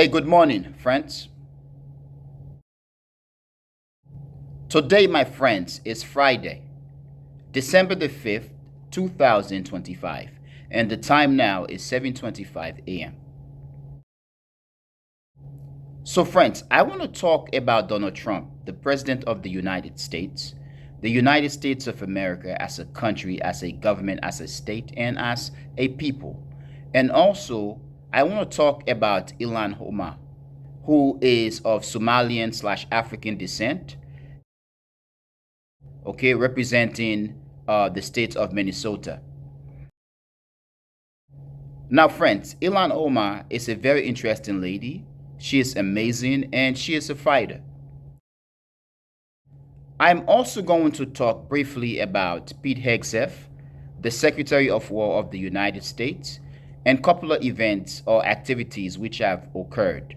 Good morning, friends. Today, my friends, is Friday, December the 5th, 2025, and the time now is 7:25 a.m. So, friends, I want to talk about Donald Trump, the President of the United States of America as a country, as a government, as a state, and as a people. And also, I want to talk about Ilhan Omar, who is of Somalian slash African descent, okay, representing the state of Minnesota. Now, friends, Ilhan Omar is a very interesting lady. She is amazing and she is a fighter. I'm also going to talk briefly about Pete Hegseth, the Secretary of War of the United States, and couple of events or activities which have occurred.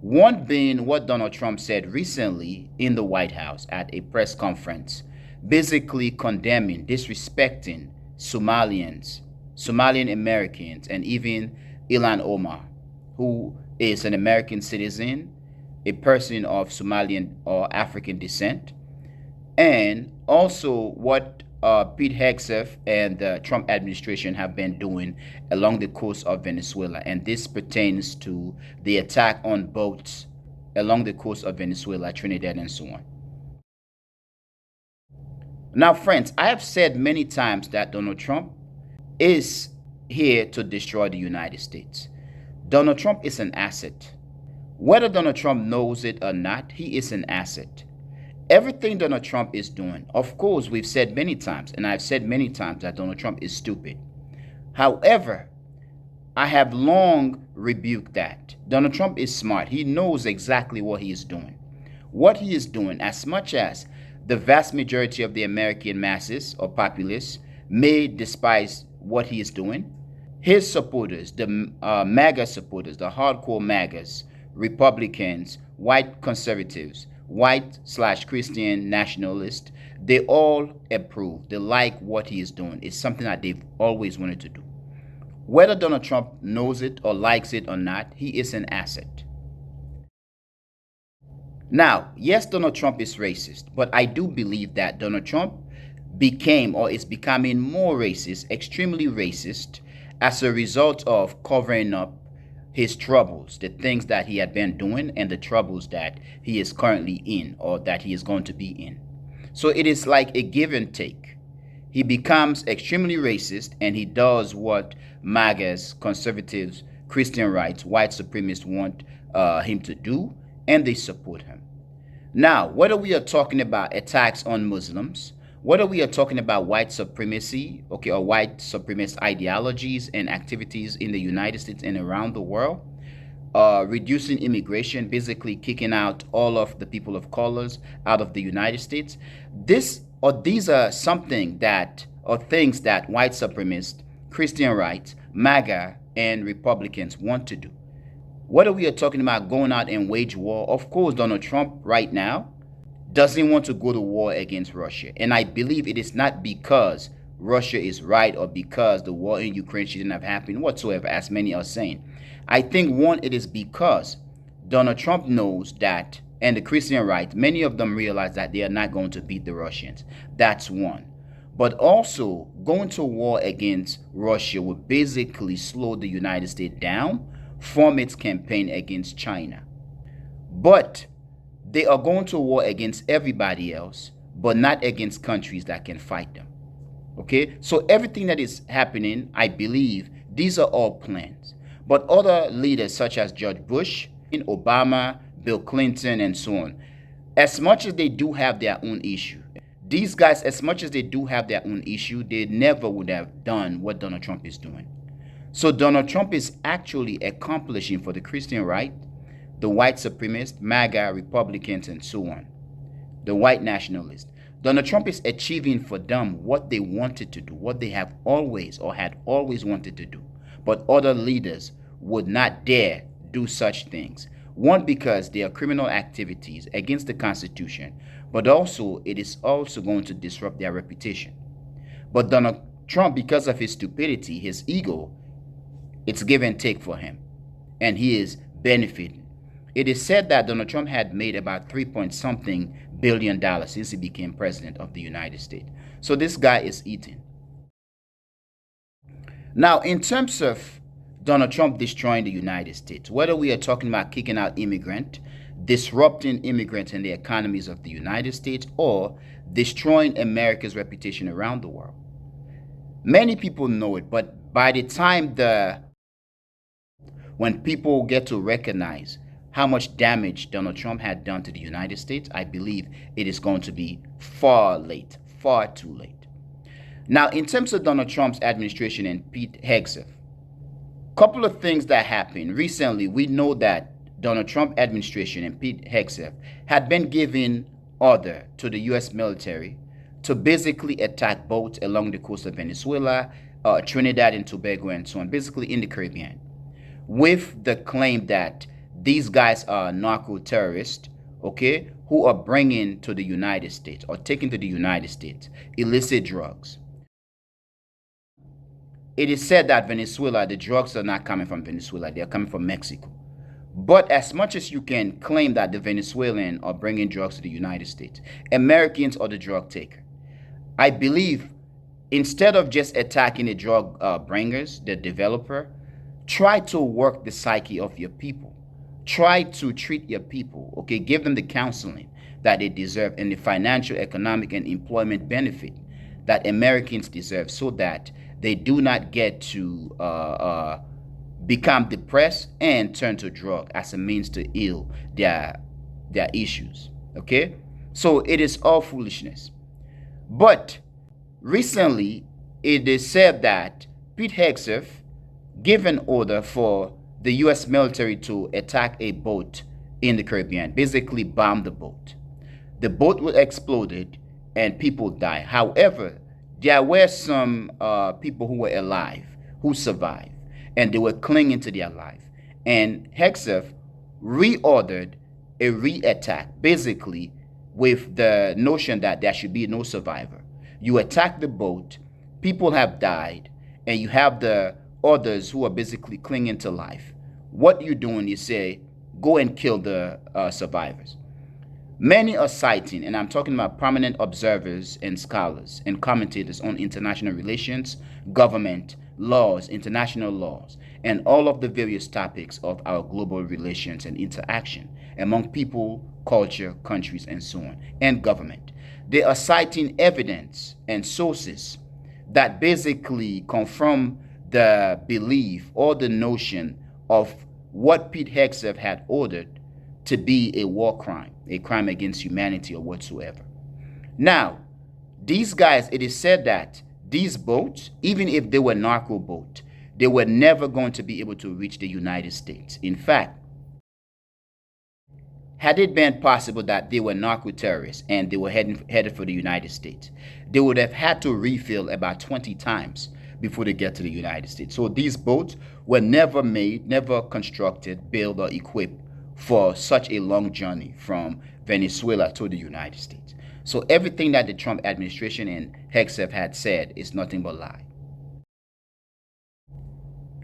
One being what Donald Trump said recently in the White House at a press conference, basically condemning, disrespecting Somalian Americans, and even Ilhan Omar, who is an American citizen, a person of Somalian or African descent, and also what Pete Hegseth and the Trump administration have been doing along the coast of Venezuela. And this pertains to the attack on boats along the coast of Venezuela, Trinidad, and so on. Now, friends, I have said many times that Donald Trump is here to destroy the United States. Donald Trump is an asset. Whether Donald Trump knows it or not, he is an asset. Everything Donald Trump is doing, of course, we've said many times, and I've said many times that Donald Trump is stupid. However, I have long rebuked that. Donald Trump is smart. He knows exactly what he is doing. What he is doing, as much as the vast majority of the American masses or populace may despise what he is doing, his supporters, the MAGA supporters, the hardcore MAGAs, Republicans, white conservatives, white slash Christian nationalists, they all approve. They like what he is doing. It's something that they've always wanted to do. Whether Donald Trump knows it or likes it or not, he is an asset. Now, yes, Donald Trump is racist, but I do believe that Donald Trump became or is becoming more racist, extremely racist, as a result of covering up his troubles, the things that he had been doing, and the troubles that he is currently in or that he is going to be in. So it is like a give and take. He becomes extremely racist and he does what MAGAs, conservatives, Christian rights, white supremacists want him to do, and they support him. Now, whether we are talking about attacks on Muslims, whether we are talking about white supremacy, okay, or white supremacist ideologies and activities in the United States and around the world, reducing immigration, basically kicking out all of the people of colors out of the United States, these are something that or things that white supremacists, Christian rights, MAGA, and Republicans want to do. Whether we are talking about going out and wage war, of course, Donald Trump right now doesn't want to go to war against Russia. And I believe it is not because Russia is right or because the war in Ukraine shouldn't have happened whatsoever, as many are saying. I think, one, it is because Donald Trump knows that, and the Christian right, many of them realize that they are not going to beat the Russians. That's one. But also, going to war against Russia would basically slow the United States down from its campaign against China. But they are going to war against everybody else, but not against countries that can fight them. Okay? So everything that is happening, I believe, these are all plans. But other leaders such as George Bush, Obama, Bill Clinton, and so on, as much as they do have their own issue, these guys, as much as they do have their own issue, they never would have done what Donald Trump is doing. So Donald Trump is actually accomplishing for the Christian right, the white supremacists, MAGA, Republicans, and so on, the white nationalists. Donald Trump is achieving for them what they wanted to do, what they have always or had always wanted to do. But other leaders would not dare do such things. One, because they are criminal activities against the Constitution, but also it is also going to disrupt their reputation. But Donald Trump, because of his stupidity, his ego, it's give and take for him. And he is benefiting It is said that Donald Trump had made about 3 point something billion dollars since he became president of the United States. So this guy is eating. Now, in terms of Donald Trump destroying the United States, whether we are talking about kicking out immigrants, disrupting immigrants in the economies of the United States, or destroying America's reputation around the world, many people know it, but by the time when people get to recognize how much damage Donald Trump had done to the United States, I believe it is going to be far late, far too late. Now, in terms of Donald Trump's administration and Pete Hegseth, couple of things that happened recently. We know that Donald Trump administration and Pete Hegseth had been giving order to the U.S. military to basically attack boats along the coast of Venezuela, Trinidad and Tobago, and so on, basically in the Caribbean, with the claim that these guys are narco terrorists, okay, who are bringing to the United States or taking to the United States illicit drugs. It is said that Venezuela, the drugs are not coming from Venezuela, they are coming from Mexico. But as much as you can claim that the Venezuelan are bringing drugs to the United States, Americans are the drug taker. I believe instead of just attacking the drug bringers, the developer, try to work the psyche of your people. Try to treat your people, okay? Give them the counseling that they deserve and the financial, economic, and employment benefit that Americans deserve so that they do not get to become depressed and turn to drug as a means to heal their issues, okay? So it is all foolishness. But recently, it is said that Pete Hegseth gave an order for the U.S. military to attack a boat in the Caribbean, basically bomb the boat. The boat was exploded and people died. However, there were some people who were alive, who survived, and they were clinging to their life. And Hegseth reordered a re-attack, basically with the notion that there should be no survivor. You attack the boat, people have died, and you have the others who are basically clinging to life. What you're doing is say, go and kill the survivors. Many are citing, and I'm talking about prominent observers and scholars and commentators on international relations, government, laws, international laws, and all of the various topics of our global relations and interaction among people, culture, countries, and so on, and government. They are citing evidence and sources that basically confirm the belief or the notion of what Pete Hegseth had ordered to be a war crime, a crime against humanity or whatsoever. Now, these guys, it is said that these boats, even if they were narco boats, they were never going to be able to reach the United States. In fact, had it been possible that they were narco terrorists and they were headed for the United States, they would have had to refill about 20 times before they get to the United States. So these boats were never made, never constructed, built, or equipped for such a long journey from Venezuela to the United States. So everything that the Trump administration and Hegseth had said is nothing but lie.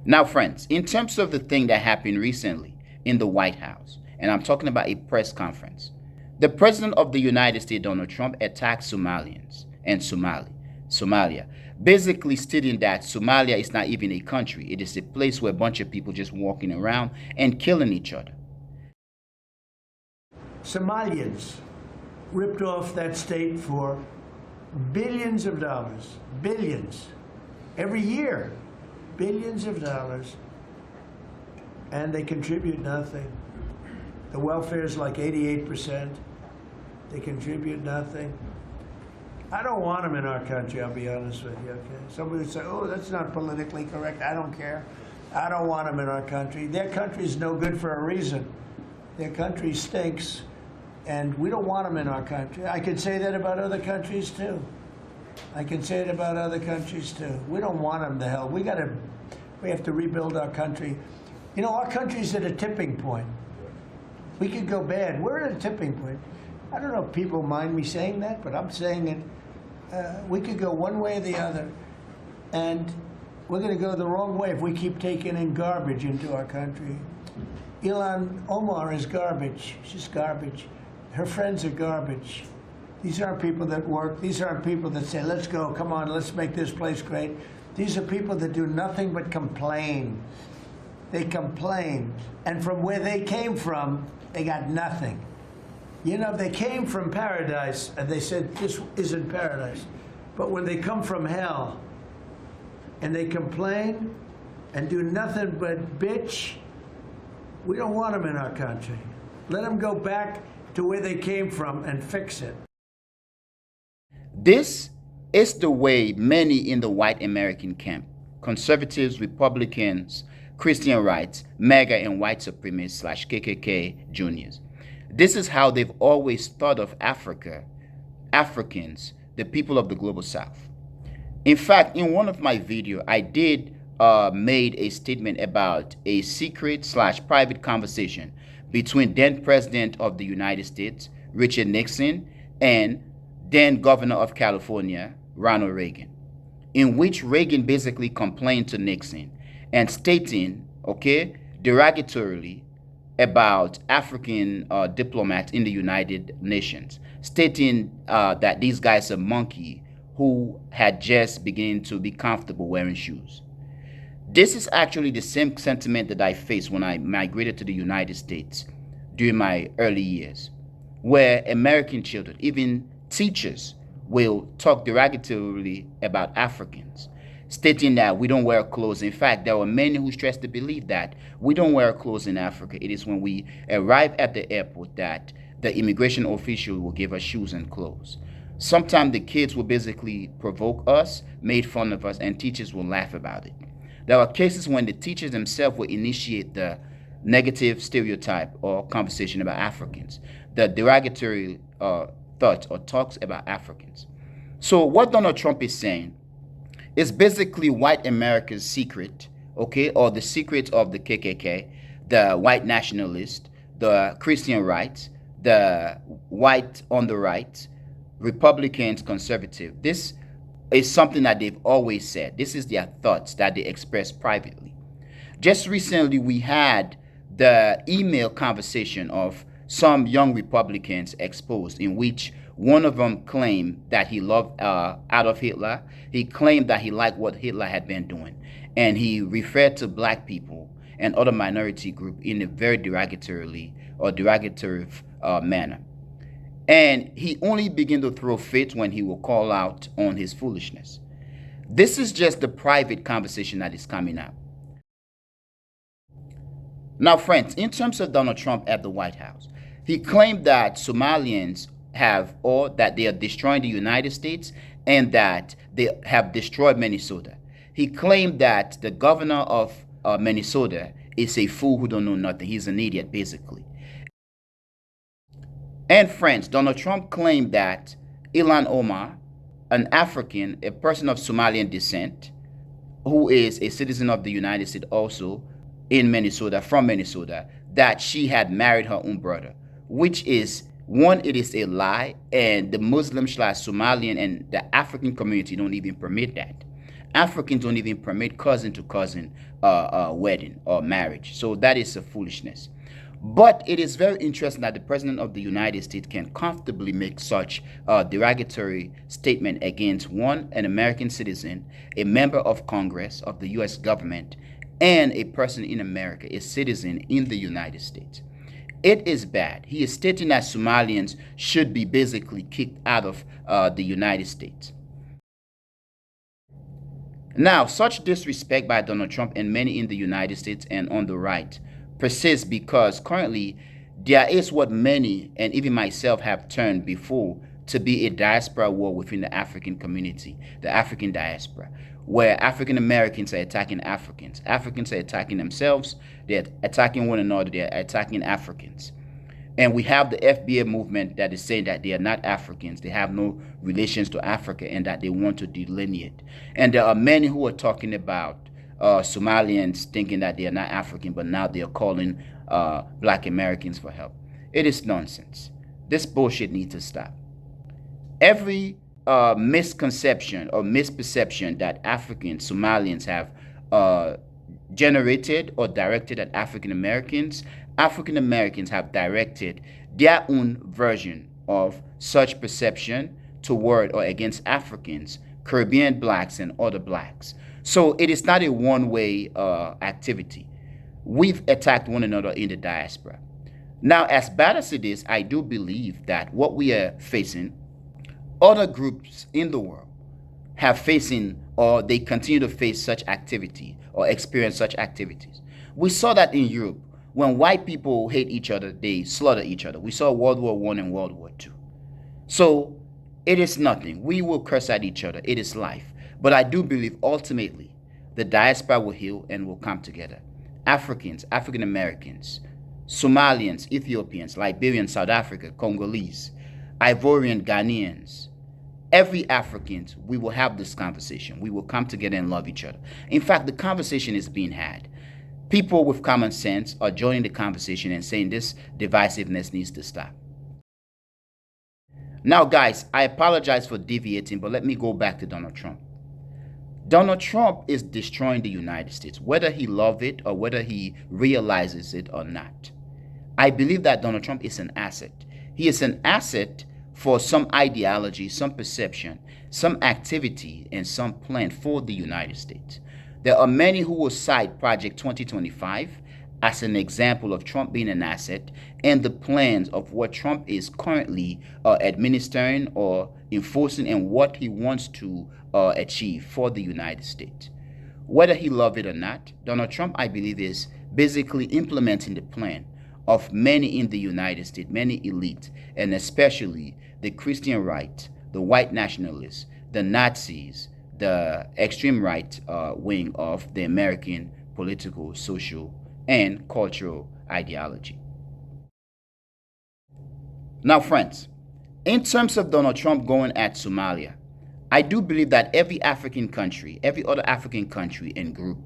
Now, friends, in terms of the thing that happened recently in the White House, and I'm talking about a press conference, the president of the United States, Donald Trump, attacked Somalians and Somalia, basically stating that Somalia is not even a country. It is a place where a bunch of people just walking around and killing each other. Somalians ripped off that state for billions of dollars, billions, every year, billions of dollars, and they contribute nothing. The welfare is like 88%. They contribute nothing. I don't want them in our country, I'll be honest with you, okay? Somebody would say, oh, that's not politically correct. I don't care. I don't want them in our country. Their country's no good for a reason. Their country stinks, and we don't want them in our country. I could say that about other countries, too. I can say it about other countries, too. We don't want them to hell. We have to rebuild our country. You know, our country's at a tipping point. We could go bad. We're at a tipping point. I don't know if people mind me saying that, but I'm saying it. We could go one way or the other, and we're going to go the wrong way if we keep taking in garbage into our country. Ilhan Omar is garbage. She's garbage. Her friends are garbage. These aren't people that work. These aren't people that say, let's go, come on, let's make this place great. These are people that do nothing but complain. They complain. And from where they came from, they got nothing. You know, they came from paradise, and they said, this isn't paradise. But when they come from hell, and they complain and do nothing but bitch, we don't want them in our country. Let them go back to where they came from and fix it. This is the way many in the white American camp, conservatives, Republicans, Christian rights, MAGA and white supremacists / KKK juniors. This is how they've always thought of Africa, Africans, the people of the global south. In fact, in one of my videos, I did made a statement about a secret / private conversation between then President of the United States, Richard Nixon, and then Governor of California, Ronald Reagan, in which Reagan basically complained to Nixon and stating, okay, derogatorily about African diplomats in the United Nations, stating that these guys are monkey who had just begun to be comfortable wearing shoes. This is actually the same sentiment that I faced when I migrated to the United States during my early years, where American children, even teachers, will talk derogatorily about Africans, stating that we don't wear clothes. In fact, there were many who stressed the belief that we don't wear clothes in Africa. It is when we arrive at the airport that the immigration official will give us shoes and clothes. Sometimes the kids will basically provoke us, make fun of us, and teachers will laugh about it. There are cases when the teachers themselves will initiate the negative stereotype or conversation about Africans, the derogatory thoughts or talks about Africans. So what Donald Trump is saying is basically white America's secret, okay, or the secret of the KKK, the white nationalist, the Christian rights, the white on the right, Republicans, conservative. This is something that they've always said. This is their thoughts that they express privately. Just recently, we had the email conversation of some young Republicans exposed, in which one of them claimed that he loved Adolf Hitler. He claimed that he liked what Hitler had been doing. And he referred to black people and other minority groups in a very derogatory manner. And he only began to throw fits when he will call out on his foolishness. This is just the private conversation that is coming out. Now, friends, in terms of Donald Trump at the White House, he claimed that Somalians have, or that they are destroying the United States and that they have destroyed Minnesota. He claimed that the governor of Minnesota is a fool who don't know nothing. He's an idiot, basically. And friends, Donald Trump claimed that Ilhan Omar, an African, a person of Somalian descent, who is a citizen of the United States also in Minnesota, from Minnesota, that she had married her own brother, which is, one, it is a lie, and the Muslim / Somalian and the African community don't even permit that. Africans don't even permit cousin to cousin wedding or marriage. So that is a foolishness. But it is very interesting that the President of the United States can comfortably make such a derogatory statement against, one, an American citizen, a member of Congress of the U.S. government, and a person in America, a citizen in the United States. It is bad. He is stating that Somalians should be basically kicked out of the United States. Now, such disrespect by Donald Trump and many in the United States and on the right persists because currently there is what many, and even myself, have termed before to be a diaspora war within the African community, the African diaspora, where African Americans are attacking Africans. Africans are attacking themselves, they're attacking one another, they're attacking Africans. And we have the FBA movement that is saying that they are not Africans, they have no relations to Africa, and that they want to delineate. And there are many who are talking about Somalians thinking that they are not African, but now they are calling black Americans for help. It is nonsense. This bullshit needs to stop. Every misconception or misperception that Africans, Somalians have generated or directed at African Americans, African Americans have directed their own version of such perception toward or against Africans, Caribbean blacks, and other blacks. So it is not a one-way activity. We've attacked one another in the diaspora. Now, as bad as it is, I do believe that what we are facing, other groups in the world have facing or they continue to face such activity or experience such activities. We saw that in Europe. When white people hate each other, they slaughter each other. We saw World War One and World War Two. So it is nothing. We will curse at each other. It is life. But I do believe ultimately the diaspora will heal and will come together. Africans, African Americans, Somalians, Ethiopians, Liberians, South Africa, Congolese, Ivorian, Ghanaians, every African, we will have this conversation. We will come together and love each other. In fact, the conversation is being had. People with common sense are joining the conversation and saying this divisiveness needs to stop. Now, guys, I apologize for deviating, but let me go back to Donald Trump. Donald Trump is destroying the United States, whether he loves it or whether he realizes it or not. I believe that Donald Trump is an asset. He is an asset for some ideology, some perception, some activity, and some plan for the United States. There are many who will cite Project 2025 as an example of Trump being an asset and the plans of what Trump is currently administering or enforcing and what he wants to achieve for the United States. Whether he loves it or not, Donald Trump, I believe, is basically implementing the plan of many in the United States, many elites, and especially the Christian right, the white nationalists, the Nazis, the extreme right wing of the American political, social, and cultural ideology. Now, friends, in terms of Donald Trump going at Somalia, I do believe that every African country, every other African country and group,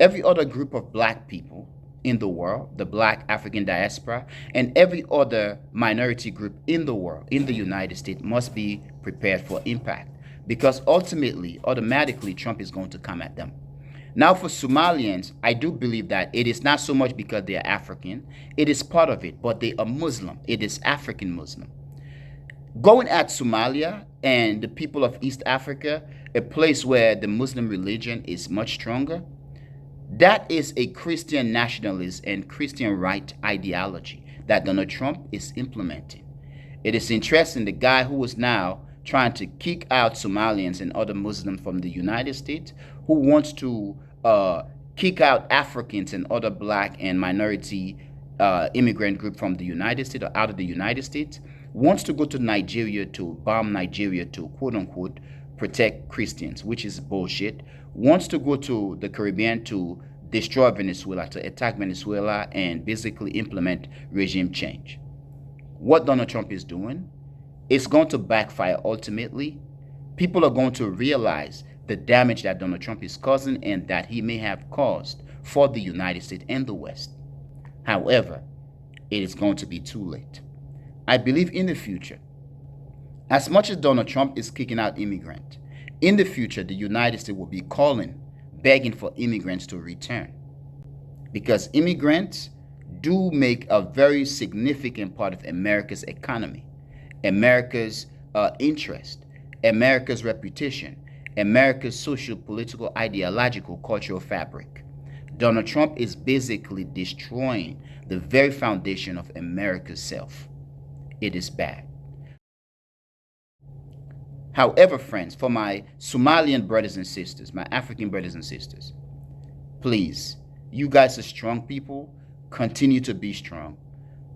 every other group of black people in the world, the black African diaspora, and every other minority group in the world, in the United States, must be prepared for impact. Because ultimately, automatically, Trump is going to come at them. Now, for Somalians, I do believe that it is not so much because they are African. It is part of it, but they are Muslim. It is African Muslim. Going at Somalia and the people of East Africa, a place where the Muslim religion is much stronger, that is a Christian nationalist and Christian right ideology that Donald Trump is implementing. It is interesting, the guy who is now trying to kick out Somalians and other Muslims from the United States, who wants to kick out Africans and other black and minority immigrant group from the United States or out of the United States, wants to go to Nigeria to bomb Nigeria to quote unquote protect Christians, which is bullshit, wants to go to the Caribbean to destroy Venezuela, to attack Venezuela and basically implement regime change. What Donald Trump is doing, it's going to backfire ultimately. People are going to realize the damage that Donald Trump is causing and that he may have caused for the United States and the West. However, it is going to be too late. I believe in the future, as much as Donald Trump is kicking out immigrants, in the future, the United States will be calling, begging for immigrants to return. Because immigrants do make a very significant part of America's economy, America's interest, America's reputation, America's social, political, ideological, cultural fabric. Donald Trump is basically destroying the very foundation of America's self. It is bad. However, friends, for my Somalian brothers and sisters, my African brothers and sisters, please, you guys are strong people. Continue to be strong.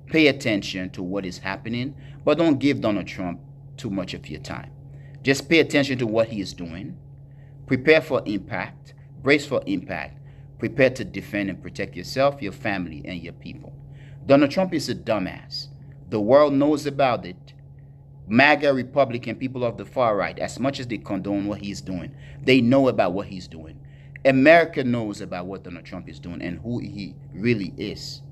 Pay attention to what is happening, but don't give Donald Trump too much of your time. Just pay attention to what he is doing. Prepare for impact. Brace for impact. Prepare to defend and protect yourself, your family, and your people. Donald Trump is a dumbass. The world knows about it. MAGA Republican people of the far right, as much as they condone what he's doing, they know about what he's doing. America knows about what Donald Trump is doing and who he really is.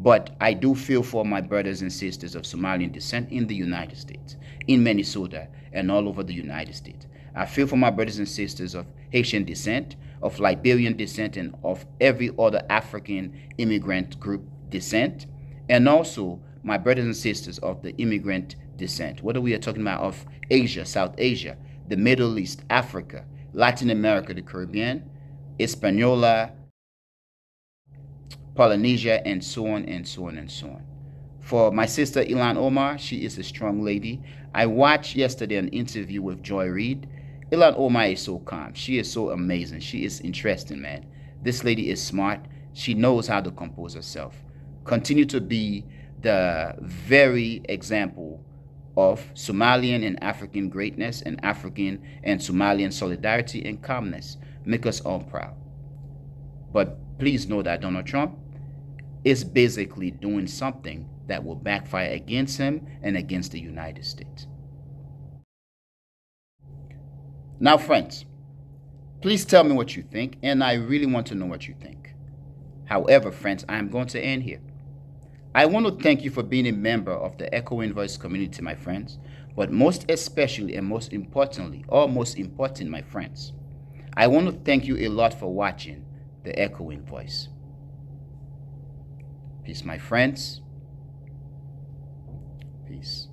But I do feel for my brothers and sisters of Somalian descent in the United States, in Minnesota, and all over the United States. I feel for my brothers and sisters of Haitian descent, of Liberian descent, and of every other African immigrant group descent. And also, my brothers and sisters of the immigrant descent, whether we are talking about of Asia, South Asia, the Middle East, Africa, Latin America, the Caribbean, Hispaniola, Polynesia, and so on and so on and so on. For my sister Ilhan Omar, she is a strong lady. I watched yesterday an interview with Joy Reid. Ilhan Omar is so calm. She is so amazing. She is interesting, man. This lady is smart. She knows how to compose herself. Continue to be the very example of Somalian and African greatness and African and Somalian solidarity and calmness. Make us all proud. But please know that Donald Trump is basically doing something that will backfire against him and against the United States. Now, friends, please tell me what you think, and I really want to know what you think. However, friends, I am going to end here. I want to thank you for being a member of the Echoing Voice community, my friends, but most especially and most importantly, or most important, my friends, I want to thank you a lot for watching the Echoing Voice. Peace, my friends. Peace.